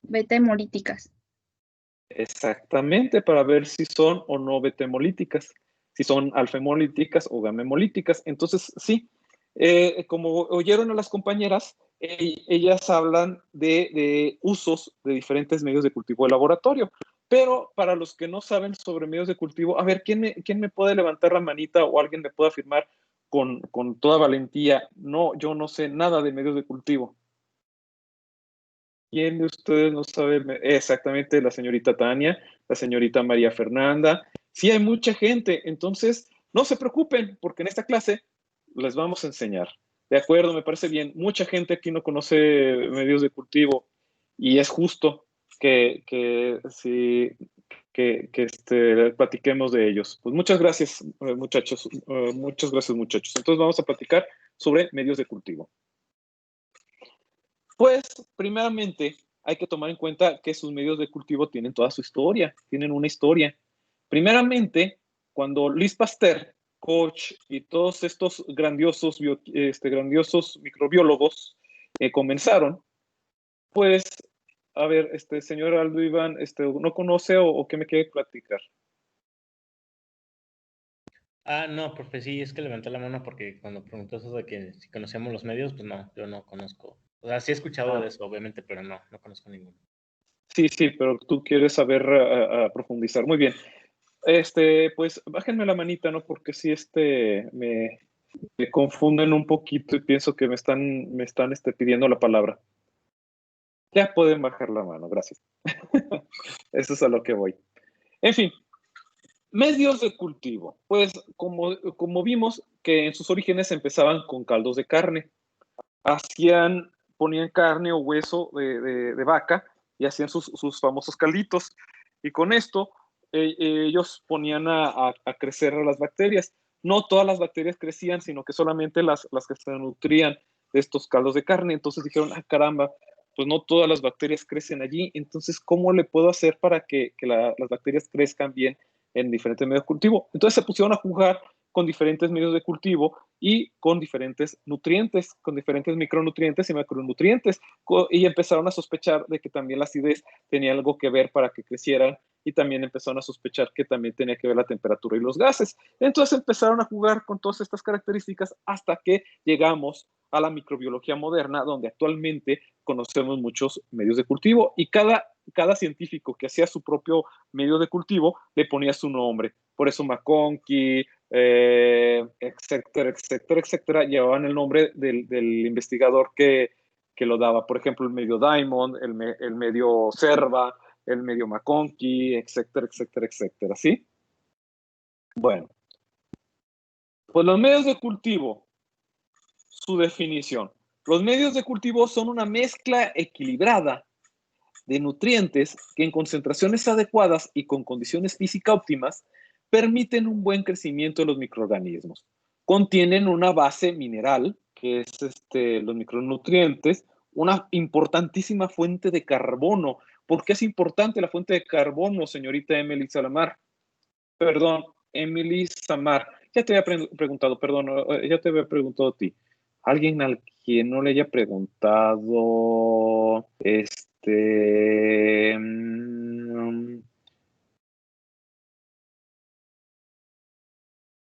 Beta hemolíticas. Exactamente, para ver si son o no beta hemolíticas, si son alfa hemolíticas o gamma hemolíticas. Entonces, sí, como oyeron a las compañeras, ellas hablan de usos de diferentes medios de cultivo de laboratorio. Pero para los que no saben sobre medios de cultivo, a ver, ¿quién me puede levantar la manita o alguien me puede afirmar con toda valentía? No, yo no sé nada de medios de cultivo. ¿Quién de ustedes no sabe? Exactamente, la señorita Tania, la señorita María Fernanda. Sí, hay mucha gente. Entonces, no se preocupen, porque en esta clase les vamos a enseñar. De acuerdo, me parece bien. Mucha gente aquí no conoce medios de cultivo y es justo que platiquemos de ellos. Pues muchas gracias, muchachos. Muchas gracias, muchachos. Entonces vamos a platicar sobre medios de cultivo. Pues, primeramente, hay que tomar en cuenta que sus medios de cultivo tienen toda su historia, tienen una historia. Primeramente, cuando Louis Pasteur, Koch y todos estos grandiosos microbiólogos comenzaron, pues, a ver, señor Aldo Iván, ¿no conoce o qué me quiere platicar? No, profe, sí, es que levanté la mano porque cuando preguntó eso de que si conocemos los medios, pues no, yo no conozco. O sea, sí he escuchado de eso, obviamente, pero no conozco ninguno. Sí, pero tú quieres saber profundizar. Muy bien. Pues bájenme la manita, ¿no? Porque sí, me confunden un poquito y pienso que me están pidiendo la palabra. Ya pueden bajar la mano, gracias. Eso es a lo que voy. En fin, medios de cultivo. Pues como vimos que en sus orígenes empezaban con caldos de carne. Ponían carne o hueso de vaca y hacían sus famosos calditos. Y con esto ellos ponían a crecer a las bacterias. No todas las bacterias crecían, sino que solamente las que se nutrían de estos caldos de carne. Entonces dijeron, ah, caramba, pues no todas las bacterias crecen allí, entonces, ¿cómo le puedo hacer para que las bacterias crezcan bien en diferentes medios de cultivo? Entonces se pusieron a jugar con diferentes medios de cultivo y con diferentes nutrientes, con diferentes micronutrientes y macronutrientes, y empezaron a sospechar de que también la acidez tenía algo que ver para que crecieran, y también empezaron a sospechar que también tenía que ver la temperatura y los gases. Entonces empezaron a jugar con todas estas características hasta que llegamos a la microbiología moderna, donde actualmente conocemos muchos medios de cultivo, y cada científico que hacía su propio medio de cultivo le ponía su nombre. Por eso McConkey, etcétera, etcétera, etcétera, llevaban el nombre del investigador que lo daba. Por ejemplo, el medio Diamond, el medio Serva, el medio McConkey, etcétera, etcétera, etcétera, ¿sí? Bueno, pues los medios de cultivo, su definición. Los medios de cultivo son una mezcla equilibrada de nutrientes que en concentraciones adecuadas y con condiciones físicas óptimas permiten un buen crecimiento de los microorganismos. Contienen una base mineral, que es los micronutrientes, una importantísima fuente de carbono. ¿Por qué es importante la fuente de carbono, señorita Emily Salamar? Perdón, Emily Samar. Ya te había preguntado, perdón, ya te había preguntado a ti. ¿Alguien al quien no le haya preguntado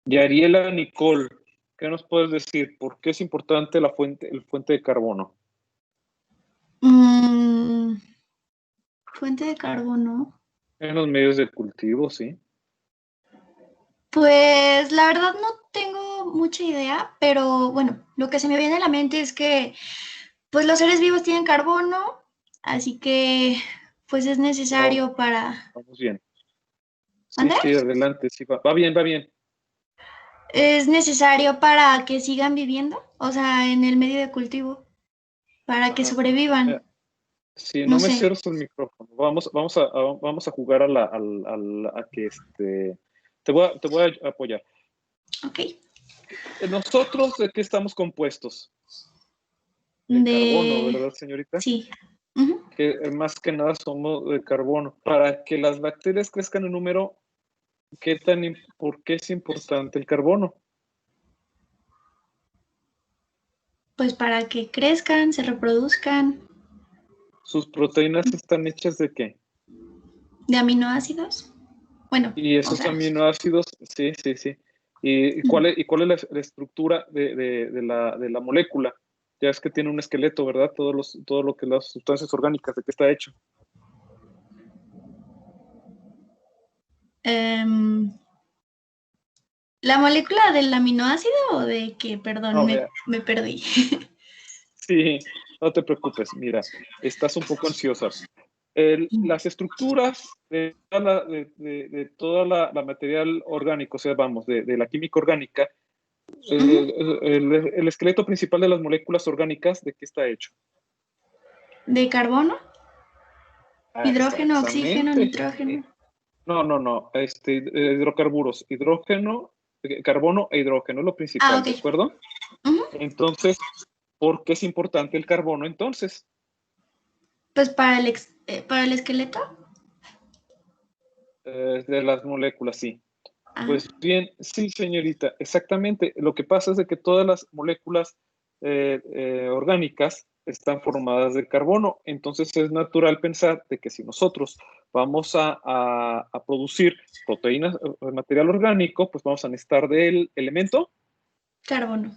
Yariela Nicole, ¿qué nos puedes decir? ¿Por qué es importante el fuente de carbono? Fuente de carbono. En los medios de cultivo, sí. Pues la verdad no tengo mucha idea, pero bueno, lo que se me viene a la mente es que pues los seres vivos tienen carbono, así que pues es necesario para... Vamos bien. Sí, ¿Ande? sí, adelante, sí, va bien, va bien. Es necesario para que sigan viviendo, o sea, en el medio de cultivo, para que sobrevivan. Sí, No no me sé. cierres el micrófono. Vamos a jugar a que te voy a apoyar. Ok. ¿Nosotros de qué estamos compuestos? De carbono, ¿verdad, señorita? Sí. Que más que nada somos de carbono. Para que las bacterias crezcan en número, ¿por qué es importante el carbono? Pues para que crezcan, se reproduzcan. ¿Sus proteínas están hechas de qué? De aminoácidos. Bueno. Y esos aminoácidos, sí. ¿Y cuál es la estructura de la molécula? Ya es que tiene un esqueleto, ¿verdad? Todo lo que las sustancias orgánicas, ¿de qué está hecho? ¿La molécula del aminoácido o de qué? Perdón, No, me perdí. Sí, no te preocupes, mira, estás un poco ansiosa. Las estructuras de toda la material orgánico, o sea, vamos, de la química orgánica, el esqueleto principal de las moléculas orgánicas, ¿de qué está hecho? ¿De carbono? Hidrógeno, oxígeno, nitrógeno. No, hidrocarburos, hidrógeno, carbono e hidrógeno es lo principal, okay. ¿de acuerdo? Entonces, ¿por qué es importante el carbono entonces? Pues para el esqueleto. De las moléculas, sí. Pues bien, sí, señorita, exactamente. Lo que pasa es de que todas las moléculas orgánicas están formadas de carbono. Entonces es natural pensar de que si nosotros vamos a producir proteínas, material orgánico, pues vamos a necesitar del elemento carbono.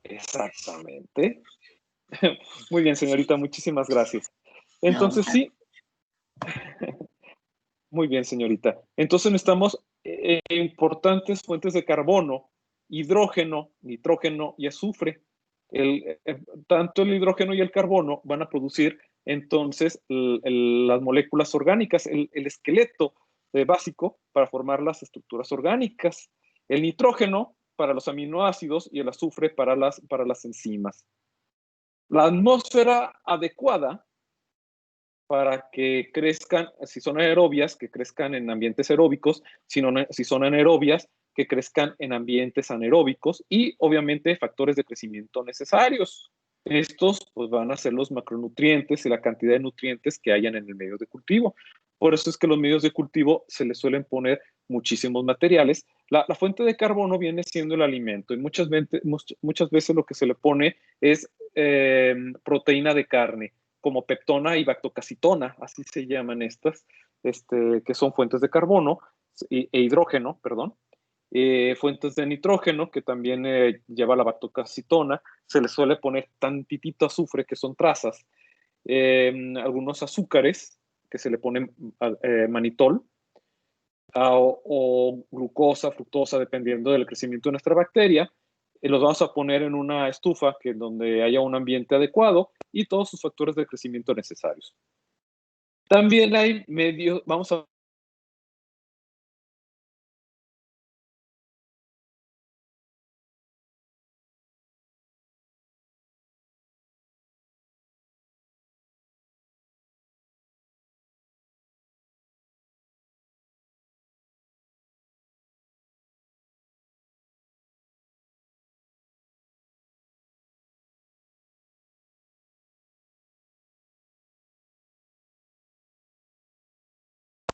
Exactamente. Muy bien, señorita, muchísimas gracias. Entonces, no, sí. Muy bien, señorita. Entonces necesitamos importantes fuentes de carbono, hidrógeno, nitrógeno y azufre. Tanto el hidrógeno y el carbono van a producir entonces las moléculas orgánicas, el esqueleto básico para formar las estructuras orgánicas. El nitrógeno para los aminoácidos y el azufre para las enzimas. La atmósfera adecuada para que crezcan, si son aerobias, que crezcan en ambientes aeróbicos, si son anaerobias, que crezcan en ambientes anaeróbicos y obviamente factores de crecimiento necesarios. Estos pues, van a ser los macronutrientes y la cantidad de nutrientes que hayan en el medio de cultivo. Por eso es que los medios de cultivo se les suelen poner muchísimos materiales. La fuente de carbono viene siendo el alimento y muchas veces lo que se le pone es proteína de carne, como peptona y bactocacitona, así se llaman estas, que son fuentes de carbono e hidrógeno, perdón. Fuentes de nitrógeno, que también lleva la bactocacitona, se le suele poner tantitito azufre, que son trazas, algunos azúcares, que se le ponen manitol, o glucosa, fructosa, dependiendo del crecimiento de nuestra bacteria. Los vamos a poner en una estufa donde haya un ambiente adecuado y todos sus factores de crecimiento necesarios. También hay medios, vamos a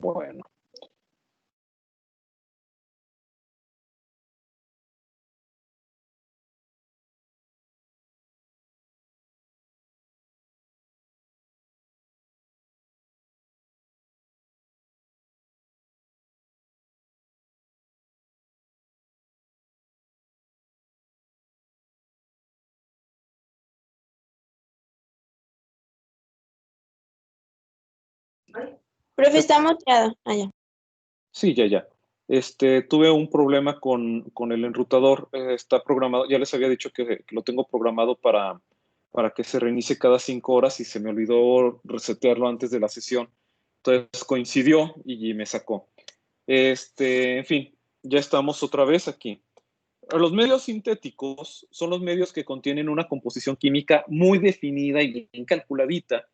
bueno. Profe, está muteado. Ah, ya. Sí, ya. Tuve un problema con el enrutador. Está programado, ya les había dicho que lo tengo programado para que se reinicie cada 5 horas y se me olvidó resetearlo antes de la sesión. Entonces coincidió y me sacó. En fin, ya estamos otra vez aquí. Los medios sintéticos son los medios que contienen una composición química muy definida y bien calculadita.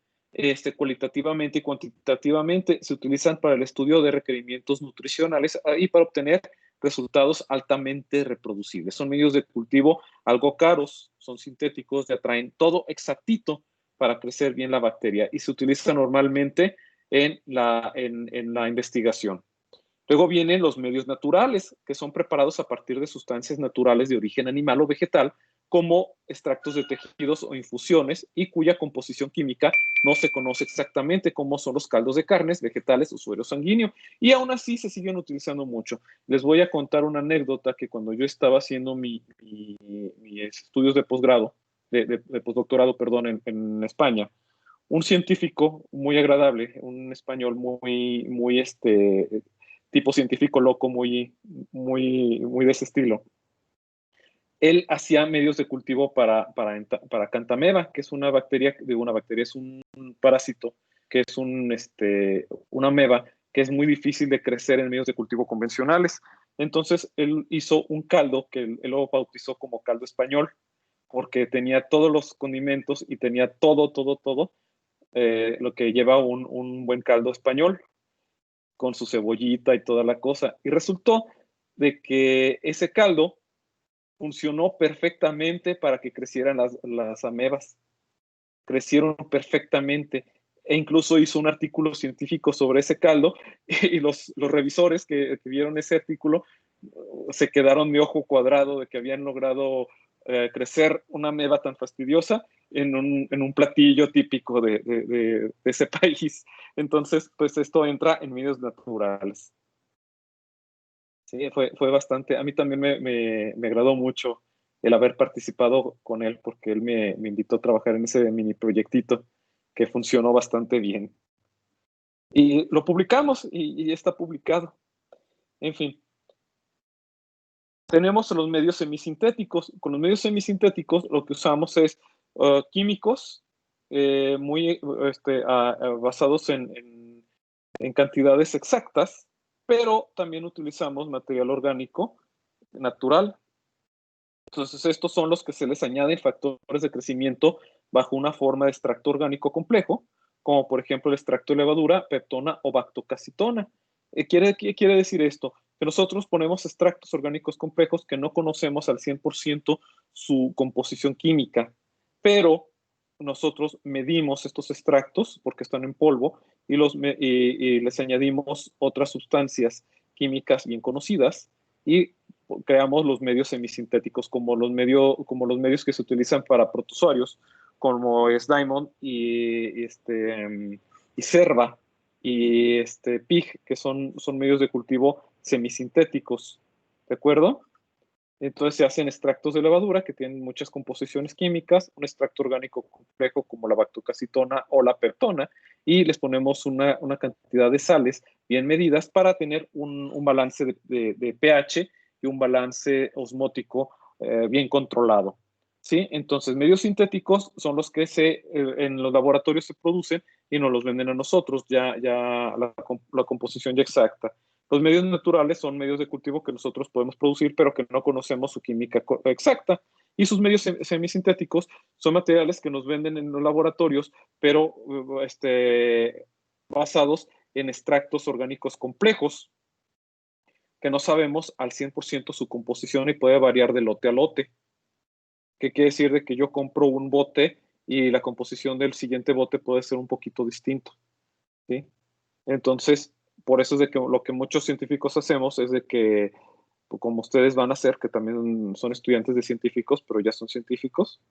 Cualitativamente y cuantitativamente se utilizan para el estudio de requerimientos nutricionales y para obtener resultados altamente reproducibles. Son medios de cultivo algo caros, son sintéticos, ya traen todo exactito para crecer bien la bacteria y se utiliza normalmente en la investigación. Luego vienen los medios naturales, que son preparados a partir de sustancias naturales de origen animal o vegetal, como extractos de tejidos o infusiones, y cuya composición química no se conoce exactamente, como son los caldos de carnes, vegetales o suero sanguíneo, y aún así se siguen utilizando mucho. Les voy a contar una anécdota que cuando yo estaba haciendo mis estudios de posgrado, de postdoctorado, perdón, en España, un científico muy agradable, un español muy tipo científico loco, muy de ese estilo. Él hacía medios de cultivo para Cantameba, que es una bacteria, es un parásito, que es una ameba, que es muy difícil de crecer en medios de cultivo convencionales. Entonces, él hizo un caldo que él lo bautizó como caldo español, porque tenía todos los condimentos y tenía todo, lo que lleva un buen caldo español, con su cebollita y toda la cosa. Y resultó de que ese caldo funcionó perfectamente para que crecieran las amebas. Crecieron perfectamente. E incluso hizo un artículo científico sobre ese caldo y los revisores que vieron ese artículo se quedaron de ojo cuadrado de que habían logrado crecer una ameba tan fastidiosa en un platillo típico de ese país. Entonces, pues esto entra en medios naturales. Sí, fue bastante, a mí también me agradó mucho el haber participado con él porque él me invitó a trabajar en ese mini proyectito que funcionó bastante bien. Y lo publicamos y está publicado. En fin, tenemos los medios semisintéticos. Con los medios semisintéticos lo que usamos es químicos muy basados en cantidades exactas, pero también utilizamos material orgánico natural. Entonces, estos son los que se les añaden factores de crecimiento bajo una forma de extracto orgánico complejo, como por ejemplo el extracto de levadura, peptona o bactocacitona. ¿Qué quiere decir esto? Que nosotros ponemos extractos orgánicos complejos que no conocemos al 100% su composición química, pero nosotros medimos estos extractos porque están en polvo y les añadimos otras sustancias químicas bien conocidas y creamos los medios semisintéticos como los medios que se utilizan para protozoarios, como es Diamond y Cerva y Pig, que son medios de cultivo semisintéticos, ¿de acuerdo? Entonces se hacen extractos de levadura que tienen muchas composiciones químicas, un extracto orgánico complejo como la bactocacitona o la peptona, y les ponemos una cantidad de sales bien medidas para tener un balance de pH y un balance osmótico bien controlado. ¿Sí? Entonces, medios sintéticos son los que en los laboratorios se producen y nos los venden a nosotros, ya la composición ya exacta. Los medios naturales son medios de cultivo que nosotros podemos producir, pero que no conocemos su química exacta. Y sus medios semisintéticos son materiales que nos venden en los laboratorios, pero basados en extractos orgánicos complejos, que no sabemos al 100% su composición y puede variar de lote a lote. ¿Qué quiere decir? De que yo compro un bote y la composición del siguiente bote puede ser un poquito distinto, ¿sí? Entonces, por eso es de que lo que muchos científicos hacemos es de que, pues, como ustedes van a hacer, que también son estudiantes de científicos, pero ya son científicos,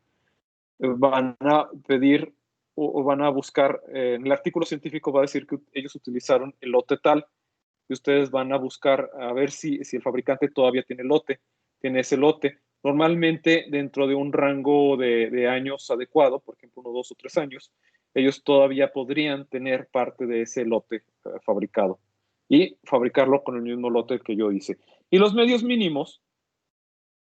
van a pedir o van a buscar, en el artículo científico va a decir que ellos utilizaron el lote tal, y ustedes van a buscar a ver si el fabricante todavía tiene ese lote. Normalmente dentro de un rango de años adecuado, por ejemplo, 1, 2 o 3 años, ellos todavía podrían tener parte de ese lote fabricado y fabricarlo con el mismo lote que yo hice. Y los medios mínimos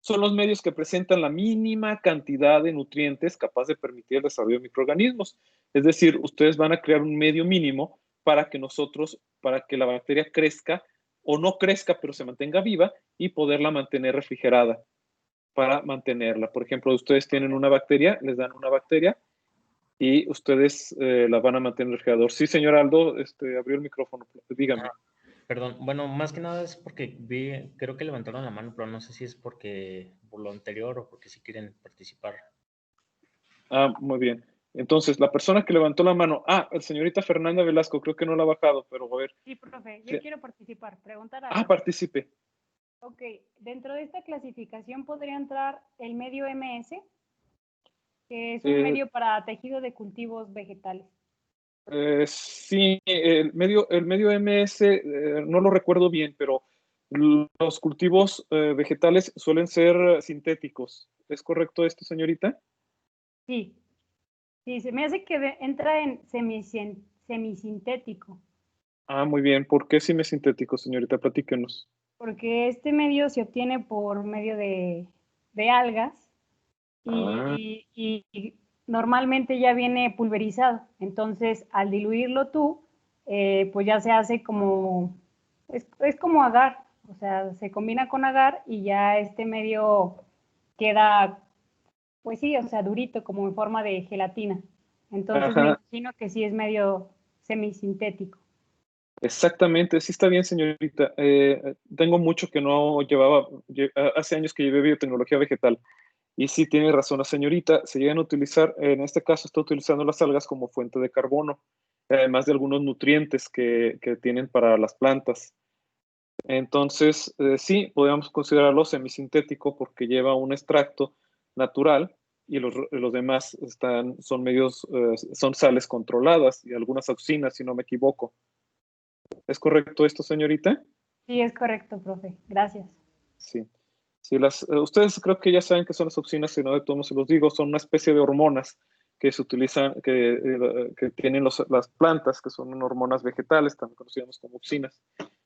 son los medios que presentan la mínima cantidad de nutrientes capaz de permitir el desarrollo de microorganismos. Es decir, ustedes van a crear un medio mínimo para que la bacteria crezca o no crezca, pero se mantenga viva y poderla mantener refrigerada para mantenerla. Por ejemplo, ustedes tienen una bacteria, les dan una bacteria y ustedes la van a mantener en el refrigerador. Sí, señor Aldo, abrió el micrófono, dígame. Perdón, bueno, más que nada es porque creo que levantaron la mano, pero no sé si es por lo anterior o porque sí quieren participar. Muy bien. Entonces, la persona que levantó la mano, la señorita Fernanda Velasco, creo que no la ha bajado, pero a ver. Sí, profe, yo quiero participar, preguntar algo. Participe. Ok, dentro de esta clasificación podría entrar el medio MS, que es un medio para tejido de cultivos vegetales. Sí, el medio MS, no lo recuerdo bien, pero los cultivos vegetales suelen ser sintéticos. ¿Es correcto esto, señorita? Sí, se me hace que entra en semisintético. Muy bien. ¿Por qué semisintético, señorita? Platíquenos. Porque este medio se obtiene por medio de algas y normalmente ya viene pulverizado. Entonces, al diluirlo tú, pues ya se hace como, es como agar, o sea, se combina con agar y ya este medio queda, pues sí, o sea, durito, como en forma de gelatina. Entonces, me imagino que sí es medio semisintético. Exactamente, sí está bien, señorita. Tengo mucho que no hace años que llevé biotecnología vegetal. Y sí tiene razón la señorita, se llegan a utilizar, en este caso está utilizando las algas como fuente de carbono, además de algunos nutrientes que tienen para las plantas. Entonces, sí, podríamos considerarlo semisintético porque lleva un extracto natural y los demás son sales controladas y algunas auxinas, si no me equivoco. ¿Es correcto esto, señorita? Sí, es correcto, profe. Gracias. Sí. Sí, ustedes creo que ya saben qué son las auxinas, si no de todos modos se los digo, son una especie de hormonas que se utilizan, que tienen las plantas, que son hormonas vegetales, también conocidas como auxinas,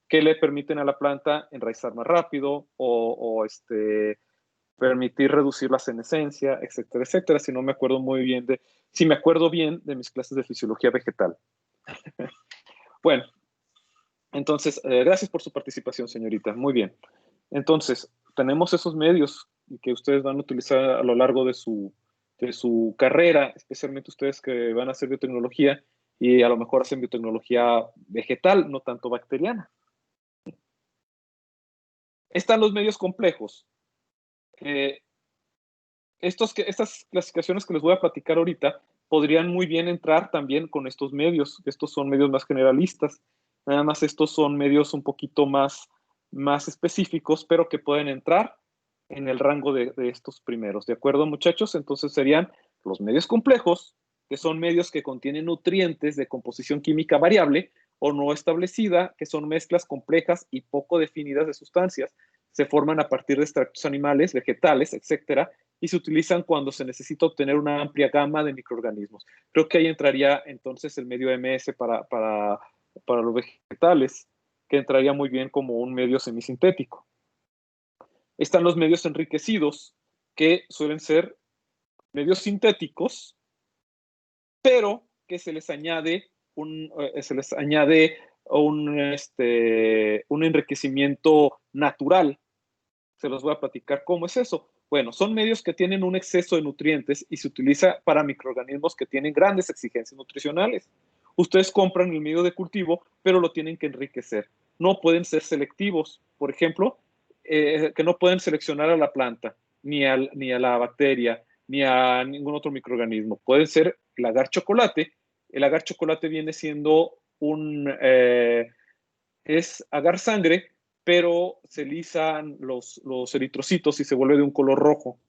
que le permiten a la planta enraizar más rápido o permitir reducir la senescencia, etcétera, etcétera. Si me acuerdo bien de mis clases de fisiología vegetal. Bueno, entonces, gracias por su participación, señorita. Muy bien. Entonces, tenemos esos medios que ustedes van a utilizar a lo largo de su carrera, especialmente ustedes que van a hacer biotecnología y a lo mejor hacen biotecnología vegetal, no tanto bacteriana. Están los medios complejos. estas clasificaciones que les voy a platicar ahorita podrían muy bien entrar también con estos medios. Estos son medios más generalistas. Nada más estos son medios un poquito más específicos, pero que pueden entrar en el rango de estos primeros. ¿De acuerdo, muchachos? Entonces serían los medios complejos, que son medios que contienen nutrientes de composición química variable o no establecida, que son mezclas complejas y poco definidas de sustancias. Se forman a partir de extractos animales, vegetales, etcétera, y se utilizan cuando se necesita obtener una amplia gama de microorganismos. Creo que ahí entraría entonces el medio MS para los vegetales, que entraría muy bien como un medio semisintético. Están los medios enriquecidos, que suelen ser medios sintéticos, pero que se les añade un enriquecimiento natural. Se los voy a platicar cómo es eso. Bueno, son medios que tienen un exceso de nutrientes y se utiliza para microorganismos que tienen grandes exigencias nutricionales. Ustedes compran el medio de cultivo, pero lo tienen que enriquecer. No pueden ser selectivos. Por ejemplo, que no pueden seleccionar a la planta, ni a la bacteria, ni a ningún otro microorganismo. Pueden ser el agar chocolate. El agar chocolate viene siendo es agar sangre, pero se lisan los eritrocitos y se vuelve de un color rojo,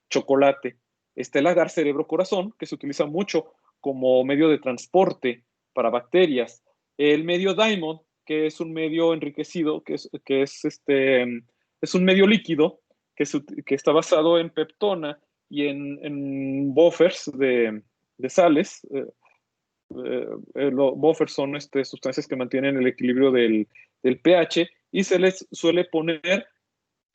chocolate. Está el agar cerebro-corazón, que se utiliza mucho como medio de transporte para bacterias. El medio Diamond, que es un medio enriquecido, que es un medio líquido que está basado en peptona y en buffers de sales. Los buffers son sustancias que mantienen el equilibrio del pH, y se les suele poner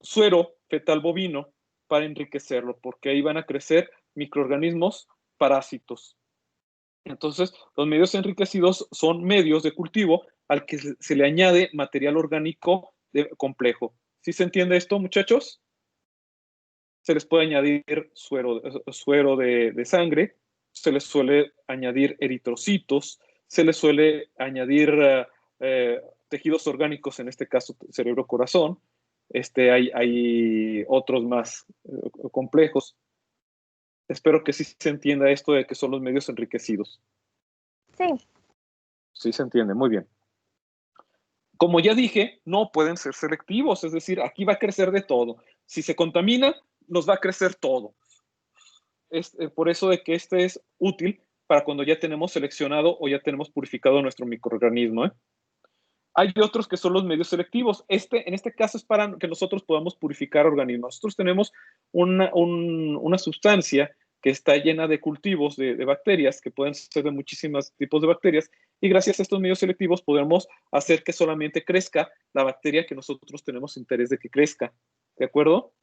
suero fetal bovino para enriquecerlo, porque ahí van a crecer microorganismos parásitos. Entonces, los medios enriquecidos son medios de cultivo al que se le añade material orgánico complejo. ¿Sí se entiende esto, muchachos? Se les puede añadir suero de sangre, se les suele añadir eritrocitos, se les suele añadir tejidos orgánicos, en este caso cerebro-corazón. Hay otros más complejos. Espero que sí se entienda esto de que son los medios enriquecidos. Sí. Sí se entiende, muy bien. Como ya dije, no pueden ser selectivos, es decir, aquí va a crecer de todo. Si se contamina, nos va a crecer todo. Es por eso de que este es útil para cuando ya tenemos seleccionado o ya tenemos purificado nuestro microorganismo, ¿eh? Hay otros que son los medios selectivos. En este caso es para que nosotros podamos purificar organismos. Nosotros tenemos una sustancia que está llena de cultivos de bacterias, que pueden ser de muchísimos tipos de bacterias, y gracias a estos medios selectivos podemos hacer que solamente crezca la bacteria que nosotros tenemos interés de que crezca. ¿De acuerdo?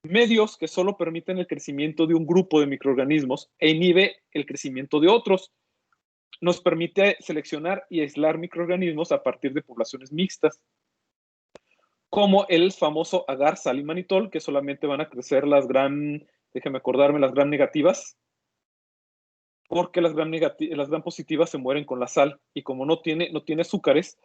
Medios que solo permiten el crecimiento de un grupo de microorganismos e inhibe el crecimiento de otros. Nos permite seleccionar y aislar microorganismos a partir de poblaciones mixtas, como el famoso agar sal-imanitol, que solamente van a crecer las gram negativas, porque las gram positivas se mueren con la sal, y como no tiene azúcares,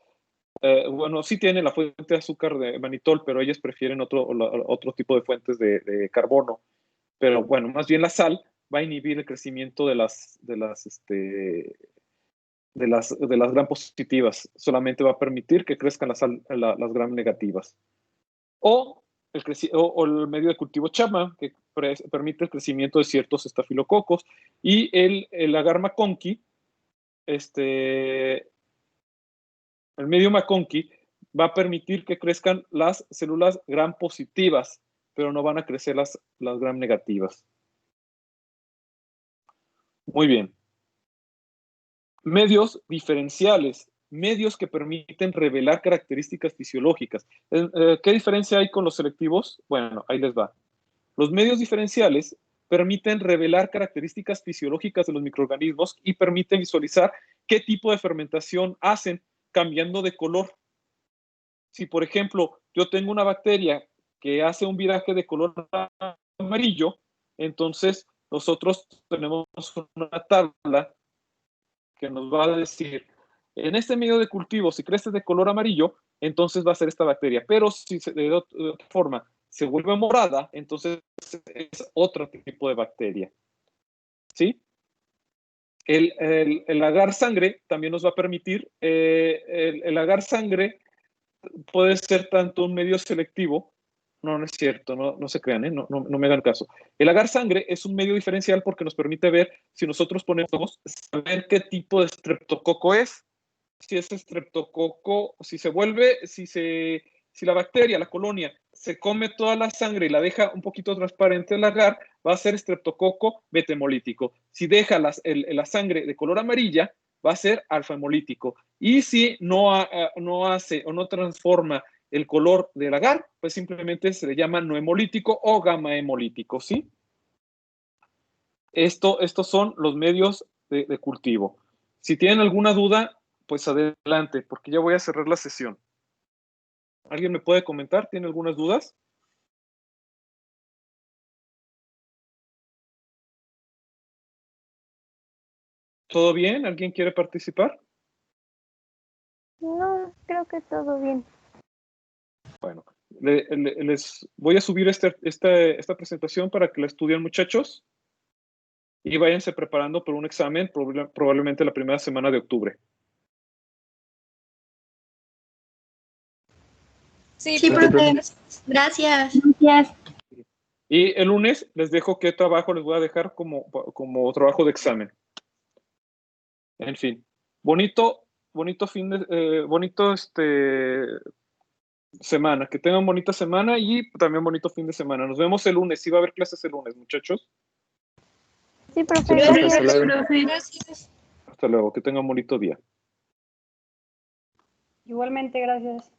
bueno, sí tiene la fuente de azúcar de manitol, pero ellas prefieren otro tipo de fuentes de carbono. Pero bueno, más bien la sal va a inhibir el crecimiento de las gram positivas. Solamente va a permitir que crezcan las gram negativas. O el medio de cultivo Chapman, que permite el crecimiento de ciertos estafilococos. Y el agar McConkey, el medio McConkey va a permitir que crezcan las células gram positivas, pero no van a crecer las gram negativas. Muy bien. Medios diferenciales, medios que permiten revelar características fisiológicas. ¿Qué diferencia hay con los selectivos? Bueno, ahí les va. Los medios diferenciales permiten revelar características fisiológicas de los microorganismos y permiten visualizar qué tipo de fermentación hacen, cambiando de color. Si, por ejemplo, yo tengo una bacteria que hace un viraje de color amarillo, entonces nosotros tenemos una tabla que nos va a decir, en este medio de cultivo, si crece de color amarillo, entonces va a ser esta bacteria. Pero si de otra forma se vuelve morada, entonces es otro tipo de bacteria. ¿Sí? El agar sangre también nos va a permitir, el agar sangre puede ser tanto un medio selectivo, no es cierto, no se crean, no me hagan caso. El agar sangre es un medio diferencial porque nos permite ver, si nosotros ponemos, saber qué tipo de estreptococo es. Si es estreptococo, si la bacteria, la colonia, se come toda la sangre y la deja un poquito transparente el agar, va a ser estreptococo beta-hemolítico. Si deja la sangre de color amarilla, va a ser alfa-hemolítico. Y si no hace o no transforma el color del agar, pues simplemente se le llama no hemolítico o gamma-hemolítico, ¿sí? Estos son los medios de cultivo. Si tienen alguna duda, pues adelante, porque ya voy a cerrar la sesión. ¿Alguien me puede comentar? ¿Tiene algunas dudas? ¿Todo bien? ¿Alguien quiere participar? No, creo que todo bien. Bueno, les voy a subir esta presentación para que la estudien, muchachos, y váyanse preparando por un examen probablemente la primera semana de octubre. Sí, profe. Gracias. Y el lunes les dejo qué trabajo les voy a dejar como trabajo de examen. En fin, bonito semana. Que tengan bonita semana y también bonito fin de semana. Nos vemos el lunes. Sí va a haber clases el lunes, muchachos. Sí, profe, Sí, profe, gracias. hasta luego. Gracias. Hasta luego. Que tengan bonito día. Igualmente, gracias.